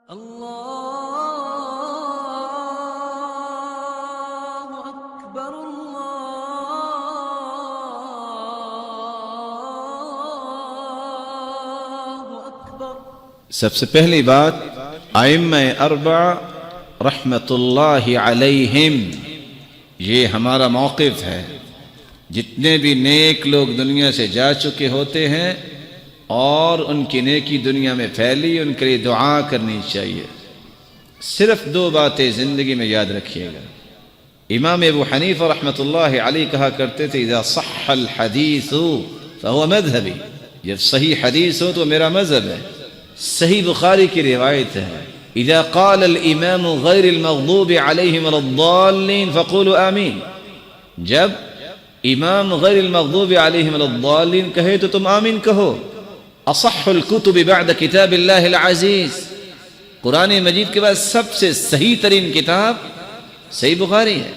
اللہ اکبر اللہ اکبر۔ سب سے پہلی بات، ائمہ اربع رحمت اللہ علیہم، یہ ہمارا موقف ہے۔ جتنے بھی نیک لوگ دنیا سے جا چکے ہوتے ہیں اور ان کی نیکی دنیا میں پھیلی، ان کے لیے دعا کرنی چاہیے۔ صرف دو باتیں زندگی میں یاد رکھیے گا۔ امام ابو حنیفہ رحمۃ اللہ علیہ کہا کرتے تھے اذا صح الحدیث فهو مذہبی، جب صحیح حدیث ہو تو میرا مذہب ہے۔ صحیح بخاری کی روایت ہے اذا قال الامام غیر المغضوب علیہم ولا الضالین فقولوا آمین، جب امام غیر المغضوب علیہم ولا الضالین کہے تو تم آمین کہو۔ اصح الکتب بعد کتاب اللہ العزیز، قرآن مجید کے بعد سب سے صحیح ترین کتاب صحیح بخاری ہے۔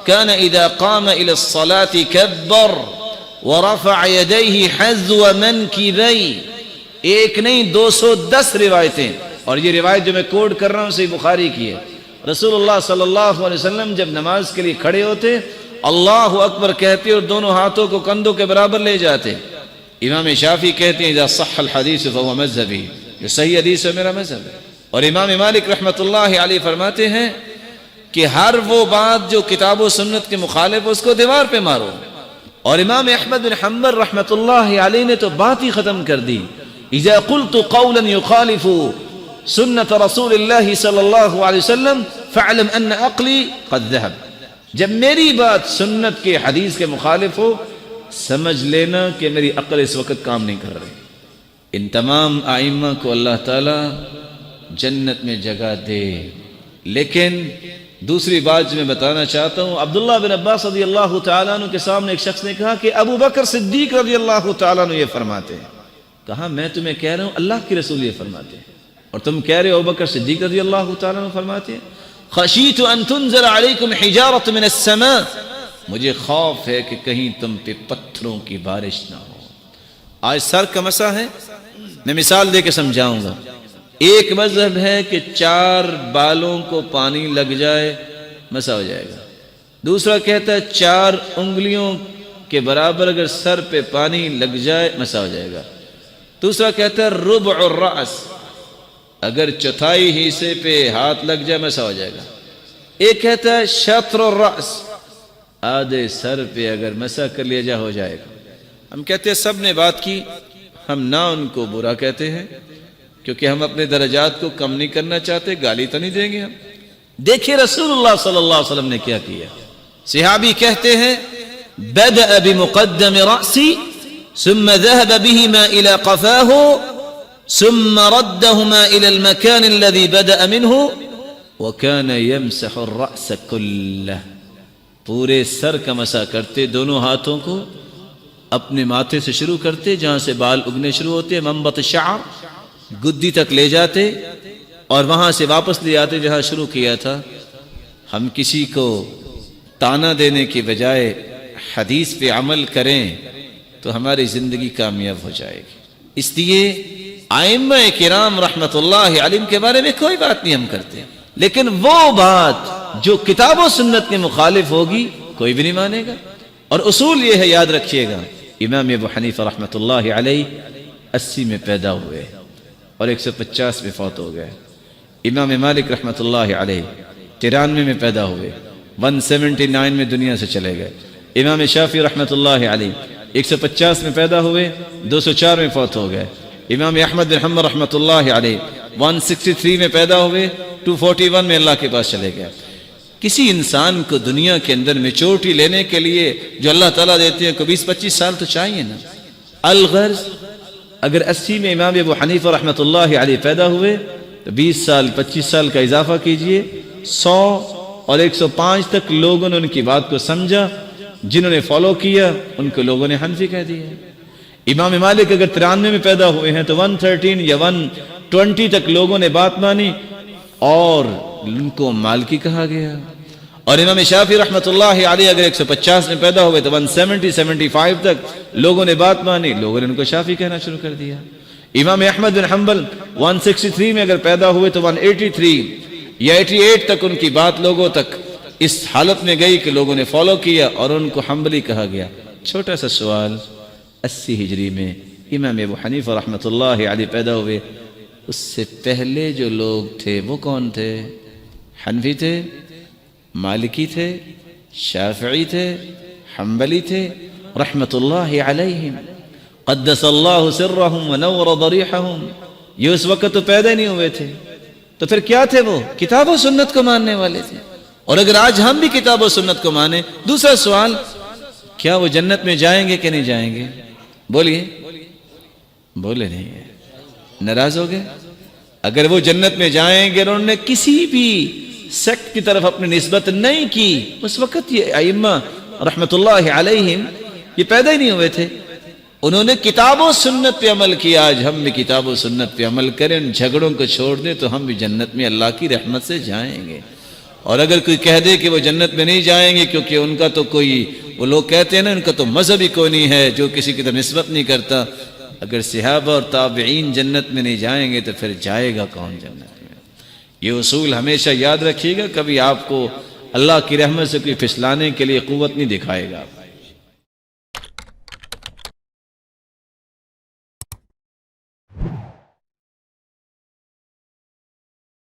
کان اذا قام الى الصلاة کبر ورفع یدیہ حذو منکبیہ، ایک نہیں 210 روایتیں، اور یہ روایت جو میں کوٹ کر رہا ہوں صحیح بخاری کی ہے۔ رسول اللہ صلی اللہ علیہ وسلم جب نماز کے لیے کھڑے ہوتے اللہ اکبر کہتے اور دونوں ہاتھوں کو کندھوں کے برابر لے جاتے۔ امام شافعی کہتے ہیں اذا صح الحدیث فهو مذہبی، جو صحیح حدیث ہے میرا مذہب ہے۔ اور امام مالک رحمۃ اللہ علیہ فرماتے ہیں کہ ہر وہ بات جو کتاب و سنت کے مخالف اس کو دیوار پہ مارو۔ اور امام احمد بن حنبل رحمۃ اللہ علیہ نے تو بات ہی ختم کر دی، اذا قلت قولا يخالف سنت رسول اللہ صلی اللہ علیہ وسلم فاعلم ان عقلی قد ذهب، جب میری بات سنت کے حدیث کے مخالف ہو سمجھ لینا کہ میری عقل اس وقت کام نہیں کر رہی۔ ان تمام ائمہ کو اللہ تعالی جنت میں جگہ دے۔ لیکن دوسری بات جو میں بتانا چاہتا ہوں، عبداللہ بن عباس رضی اللہ تعالیٰ عنہ کے سامنے ایک شخص نے کہا کہ ابو بکر صدیق رضی اللہ تعالیٰ عنہ یہ فرماتے ہیں۔ کہا میں تمہیں کہہ رہا ہوں اللہ کے رسول یہ فرماتے ہیں، اور تم کہہ رہے ہو ابو بکر صدیق رضی اللہ تعالیٰ عنہ فرماتے ہیں۔ خشیت ان تنزل علیکم حجارۃ من السماء، مجھے خوف ہے کہ کہیں تم پہ پتھروں کی بارش نہ ہو۔ آج سر کا مسئلہ ہے، میں مثال دے کے سمجھاؤں گا۔ ایک مذہب ہے کہ 4 بالوں کو پانی لگ جائے مسا ہو جائے گا، دوسرا کہتا ہے 4 انگلیوں کے برابر اگر سر پہ پانی لگ جائے مسا ہو جائے گا، دوسرا کہتا ہے ربع الرأس، اگر چوتھائی حصے پہ ہاتھ لگ جائے مسا ہو جائے گا، ایک کہتا ہے شطر الرأس، آدھے سر پہ اگر مسا کر لیا جائے ہو جائے گا۔ ہم کہتے ہیں سب نے بات کی، ہم نہ ان کو برا کہتے ہیں کیونکہ ہم اپنے درجات کو کم نہیں کرنا چاہتے، گالی تو نہیں دیں گے ہم۔ دیکھیے رسول اللہ صلی اللہ علیہ وسلم نے کیا کیا۔ صحابی کہتے ہیں بدأ بمقدم رأسی ثم ذهب بهما إلى قفاه ثم ردهما إلى المكان الذي بدأ منه وكان يمسح الرأس كله، پورے سر کا مسح کرتے، دونوں ہاتھوں کو اپنے ماتھے سے شروع کرتے جہاں سے بال اگنے شروع ہوتے، منبت الشعر، گدی تک لے جاتے اور وہاں سے واپس لے آتے جہاں شروع کیا تھا۔ ہم کسی کو تانا دینے کی بجائے حدیث پہ عمل کریں تو ہماری زندگی کامیاب ہو جائے گی۔ اس لیے ائمہ کرام رحمت اللہ علیہم کے بارے میں کوئی بات نہیں ہم کرتے، لیکن وہ بات جو کتاب و سنت کے مخالف ہوگی کوئی بھی نہیں مانے گا۔ اور اصول یہ ہے، یاد رکھیے گا، امام ابو حنیفہ رحمت اللہ علیہ 80 میں پیدا ہوئے اور 150 میں فوت ہو گئے۔ امام مالک رحمت اللہ علیہ 93 میں پیدا ہوئے، 179 میں دنیا سے چلے گئے۔ امام شافعی رحمت اللہ علیہ 150 میں پیدا ہوئے، 204 میں فوت ہو گئے۔ امام احمد بن حنبل رحمت اللہ علیہ 163 میں پیدا ہوئے، 241 میں اللہ کے پاس چلے گئے۔ کسی انسان کو دنیا کے اندر میچورٹی لینے کے لیے جو اللہ تعالیٰ دیتے ہیں کو 20-25 سال تو چاہیے نا۔ الغرض اگر 80 میں امام ابو حنیفہ رحمت اللہ علیہ پیدا ہوئے تو 20 سال 25 سال کا اضافہ کیجئے، 100 اور 105 تک لوگوں نے ان کی بات کو سمجھا، جنہوں نے فالو کیا ان کو لوگوں نے حنفی کہہ دیا۔ امام مالک اگر 93 میں پیدا ہوئے ہیں تو 113 یا 120 تک لوگوں نے بات مانی اور ان کو مالکی کہا گیا۔ اور امام شافعی رحمت اللہ علیہ اگر 150 میں پیدا ہوئے تو 170-75 تک لوگوں نے بات مانی، لوگوں نے ان کو شافعی کہنا شروع کر دیا۔ امام احمد بن حنبل 163 میں اگر پیدا ہوئے تو 183 یا 88 تک ان کی بات لوگوں تک اس حالت میں گئی کہ لوگوں نے فالو کیا اور ان کو حنبلی کہا گیا۔ چھوٹا سا سوال، 80 ہجری میں امام ابو حنیفہ رحمۃ اللہ علیہ پیدا ہوئے، اس سے پہلے جو لوگ تھے وہ کون تھے؟ حنفی تھے، مالکی تھے، شافعی تھے، حنبلی تھے رحمۃ اللہ علیہم، قدس اللہ سرہم ونور ضریحہم۔ یہ اس وقت تو پیدا نہیں ہوئے تھے، تو پھر کیا تھے وہ؟ کتاب و سنت کو ماننے والے تھے۔ اور اگر آج ہم بھی کتاب و سنت کو مانیں، دوسرا سوال، کیا وہ جنت میں جائیں گے کہ نہیں جائیں گے؟ بولیے، بولے نہیں ہے، ناراض ہو گئے؟ اگر وہ جنت میں جائیں گے اور انہوں نے کسی بھی سیکٹ کی طرف اپنی نسبت نہیں کی، اس وقت یہ ائمہ رحمت اللہ علیہم یہ پیدا ہی نہیں ہوئے تھے۔ انہوں نے کتاب و سنت پہ عمل کیا۔ آج ہم بھی کتاب و سنت پہ عمل کریں، ان جھگڑوں کو چھوڑ دیں تو ہم بھی جنت میں اللہ کی رحمت سے جائیں گے۔ اور اگر کوئی کہہ دے کہ وہ جنت میں نہیں جائیں گے کیونکہ ان کا تو کوئی، وہ لوگ کہتے ہیں نا ان کا تو مذہب ہی کوئی نہیں ہے جو کسی کی طرف نسبت نہیں کرتا، اگر صحابہ اور تابعین جنت میں نہیں جائیں گے تو پھر جائے گا کون جنت میں؟ یہ اصول ہمیشہ یاد رکھیے گا، کبھی آپ کو اللہ کی رحمت سے کوئی پھسلانے کے لیے قوت نہیں دکھائے گا۔